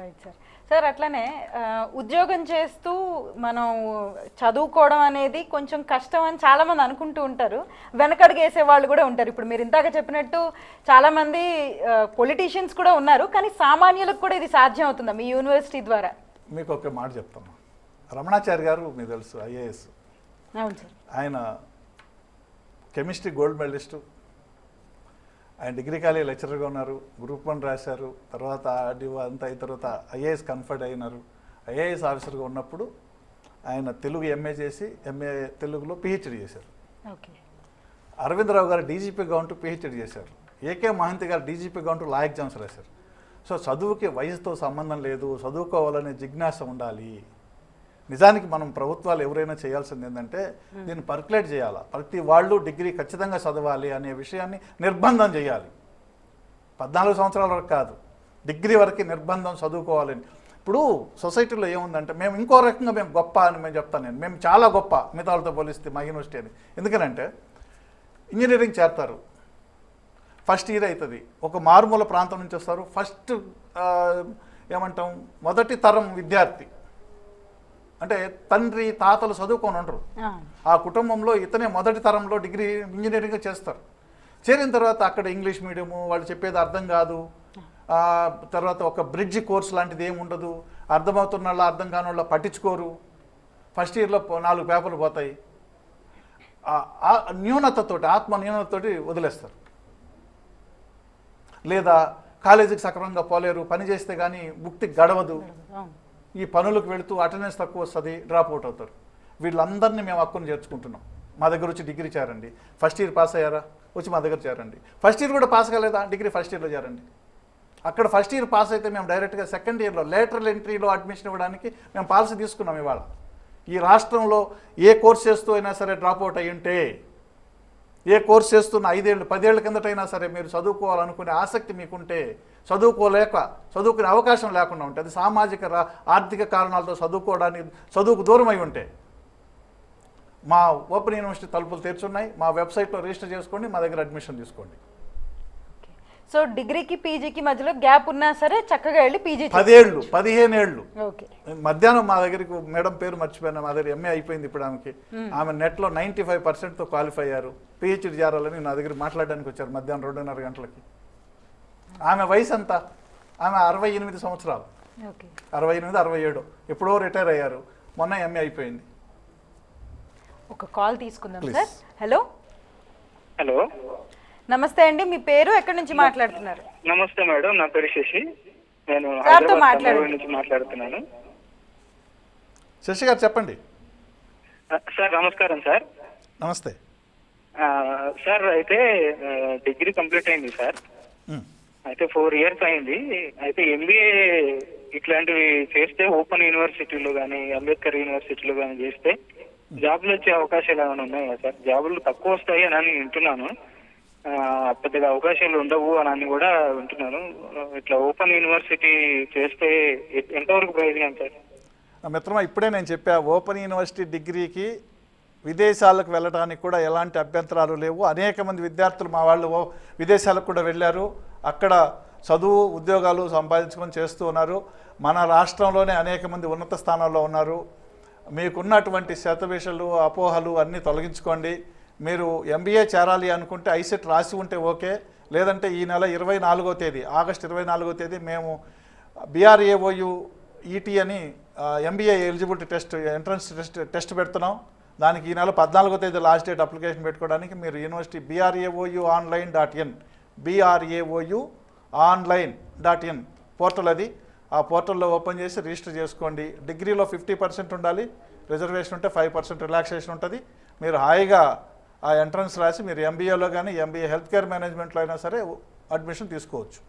Right sir. Sir అట్లనే ఉద్యోగం చేస్తూ మనం చదువుకోవడం అనేది కొంచెం కష్టం అని చాలామంది అనుకుంటూ ఉంటారు, వెనకడుగు వేసే వాళ్ళు కూడా ఉంటారు. ఇప్పుడు మీరు ఇందాక చెప్పినట్టు చాలామంది పొలిటీషియన్స్ కూడా ఉన్నారు, కానీ సామాన్యులకు కూడా ఇది సాధ్యం అవుతుందా మీ యూనివర్సిటీ ద్వారా? మీకు ఒక మాట చెప్తాను. రమణాచారి గారు మీకు తెలుసు, ఐఏఎస్. అవును సార్. ఆయన కెమిస్ట్రీ గోల్డ్ మెడలిస్టు. ఆయన డిగ్రీ కాలేజ్ లెక్చరర్గా ఉన్నారు, గ్రూప్ 1 రాశారు, తర్వాత ఆర్డీఓ అంతా అయిన తర్వాత ఐఏఎస్ కన్ఫర్డ్ అయినారు. ఐఏఎస్ ఆఫీసర్గా ఉన్నప్పుడు ఆయన తెలుగు ఎంఏ చేసి ఎంఏ తెలుగులో పిహెచ్డి చేశారు. ఓకే. అరవిందరావు గారు డీజీపీగా ఉంటూ పిహెచ్డి చేశారు. ఏకే మహంతి గారు డీజీపీగా ఉంటూ లా ఎగ్జామ్స్ రాశారు. సో చదువుకి వయసుతో సంబంధం లేదు, చదువుకోవాలనే జిజ్ఞాస ఉండాలి. నిజానికి మనం ప్రభుత్వాలు ఎవరైనా చేయాల్సింది ఏంటంటే దీన్ని పర్కులేట్ చేయాలి. ప్రతి వాళ్ళు డిగ్రీ ఖచ్చితంగా చదవాలి అనే విషయాన్ని నిర్బంధం చేయాలి. 14 సంవత్సరాల వరకు కాదు, డిగ్రీ వరకు నిర్బంధం చదువుకోవాలని. ఇప్పుడు సొసైటీలో ఏముందంటే మేము ఇంకో రకంగా మేము గొప్ప అని మేము చెప్తాను. మేము చాలా గొప్ప మిగతా వాళ్ళతో పోలిస్తే మా యూనివర్సిటీ అని. ఎందుకనంటే ఇంజనీరింగ్ చేస్తారు, ఫస్ట్ ఇయర్ అవుతుంది, ఒక మారుమూల ప్రాంతం నుంచి వస్తారు, ఫస్ట్ ఏమంటాం మొదటి తరం విద్యార్థి అంటే తండ్రి తాతలు చదువుకొని ఉండరు. ఆ కుటుంబంలో ఇతనే మొదటి తరంలో డిగ్రీ ఇంజనీరింగ్ చేస్తారు. చేరిన తర్వాత అక్కడ ఇంగ్లీష్ మీడియము, వాళ్ళు చెప్పేది అర్థం కాదు, తర్వాత ఒక బ్రిడ్జ్ కోర్స్ లాంటిది ఏమి ఉండదు, అర్థమవుతున్న వాళ్ళ అర్థం కాని వాళ్ళ పట్టించుకోరు. ఫస్ట్ ఇయర్లో 4 పేపర్లు పోతాయి. న్యూనతతోటి, ఆత్మ న్యూనతతోటి వదిలేస్తారు. లేదా కాలేజీకి సక్రమంగా పోలేరు, పని చేస్తే కానీ ముక్తి గడవదు, ఈ పనులకు వెళుతూ అటెండెన్స్ తక్కువ వస్తుంది, డ్రాప్ అవుట్ అవుతారు. వీళ్ళందరినీ మేము హక్కును చేర్చుకుంటున్నాం. మా దగ్గర వచ్చి డిగ్రీ చేరండి. ఫస్ట్ ఇయర్ పాస్ అయ్యారా, వచ్చి మా దగ్గర చేరండి. ఫస్ట్ ఇయర్ కూడా పాస్ కాలేదా, డిగ్రీ ఫస్ట్ ఇయర్లో చేరండి. అక్కడ ఫస్ట్ ఇయర్ పాస్ అయితే మేము డైరెక్ట్గా సెకండ్ ఇయర్లో లేటరల్ ఎంట్రీలో అడ్మిషన్ ఇవ్వడానికి మేము పాలసీ తీసుకున్నాం. ఇవాళ ఈ రాష్ట్రంలో ఏ కోర్స్ చేస్తూ అయినా సరే డ్రాప్ అవుట్ అయ్యి ఉంటే, ఏ కోర్స్ చేస్తున్న 5 ఏళ్ళు 10 ఏళ్ళ కిందటైనా సరే మీరు చదువుకోవాలనుకునే ఆసక్తి మీకుంటే, చదువుకునే అవకాశం లేకుండా ఉంటే, అది సామాజిక ఆర్థిక కారణాలతో చదువుకు దూరం అయి ఉంటే, మా ఓపెన్ యూనివర్సిటీ తలుపులు తెరుచున్నాయి. మా వెబ్సైట్లో రిజిస్టర్ చేసుకోండి, మా దగ్గర అడ్మిషన్ తీసుకోండి. సో డిగ్రీకి పీజీకి మధ్యలో గ్యాప్ ఉన్నా సరే చక్కగా వెళ్ళి పీజీ 10 ఏళ్ళు 15 ఏళ్ళు. మధ్యాహ్నం మా దగ్గరికి మేడం పేరు మర్చిపోయినా, మా దగ్గర ఎంఏ అయిపోయింది ఇప్పుడు ఆమెకి. ఆమె నెట్లో 95%తో క్వాలిఫై అయ్యారు. పిహెచ్డి చేరాలని నా దగ్గర మాట్లాడడానికి వచ్చారు మధ్యాహ్నం 2:30 గంటలకి. ఆమె వయసు ఎంత? ఆమె 68 సంవత్సరాలు, 68, 67, ఎప్పుడో రిటైర్ అయ్యారు. మొన్న ఎంఏ అయిపోయింది. ఒక కాల్ తీసుకుందాం సార్. హలో. హలో, నమస్తే అండి, మీ పేరు, ఎక్కడి నుంచి మాట్లాడుతున్నారు? నమస్తే మేడం, నా పేరు శశి, నేను హైదరాబాద్ నుంచి మాట్లాడుతున్నాను. శశి గారు చెప్పండి. సార్ నమస్కారం సార్. నమస్తే సార్. అయితే డిగ్రీ కంప్లీట్ అయింది సార్. అయితే 4 ఇయర్స్ అయింది. అయితే ఎంబీఏ ఇట్లాంటివి చేస్తే ఓపెన్ యూనివర్సిటీలో కానీ అంబేద్కర్ యూనివర్సిటీలో కానీ చేస్తే జాబులు వచ్చే అవకాశాలు ఏమైనా ఉన్నాయా సార్? జాబులు తక్కువ వస్తాయి అని వింటున్నాను, పెద్దగా అవకాశాలు ఉండవు అని కూడా వింటున్నాను. ఇట్లా ఓపెన్ యూనివర్సిటీ చేస్తే ఎంతవరకు ప్రయోజనం సార్? మిత్రమా, ఇప్పుడే నేను చెప్పా, ఓపెన్ యూనివర్సిటీ డిగ్రీకి విదేశాలకు వెళ్ళడానికి కూడా ఎలాంటి అభ్యంతరాలు లేవు. అనేక మంది విద్యార్థులు మా వాళ్ళు విదేశాలకు కూడా వెళ్ళారు, అక్కడ చదువు ఉద్యోగాలు సంపాదించుకొని చేస్తూ ఉన్నారు. మన రాష్ట్రంలోనే అనేక మంది ఉన్నత స్థానాల్లో ఉన్నారు. మీకున్నటువంటి శతభిషలు అపోహలు అన్నీ తొలగించుకోండి. మీరు ఎంబీఏ చేరాలి అనుకుంటే ఐసెట్ రాసి ఉంటే ఓకే, లేదంటే ఈ నెల 24వ తేదీ, ఆగస్టు 24వ తేదీ మేము BRAOU ET అని MBA eligibility test, entrance test పెడుతున్నాం. దానికి ఈ నెల 14వ తేదీ లాస్ట్ డేట్ అప్లికేషన్ పెట్టుకోవడానికి మీరు యూనివర్సిటీ BRAOUonline.in BRAOUonline.in పోర్టల్, అది ఆ పోర్టల్లో ఓపెన్ చేసి రిజిస్టర్ చేసుకోండి. డిగ్రీలో 50% ఉండాలి, రిజర్వేషన్ ఉంటే 5% రిలాక్సేషన్ ఉంటుంది. మీరు హాయిగా ఆ ఎంట్రన్స్ రాసి మీరు ఎంబీఏలో కానీ ఎంబీఏ హెల్త్ కేర్ మేనేజ్మెంట్లో అయినా సరే అడ్మిషన్ తీసుకోవచ్చు.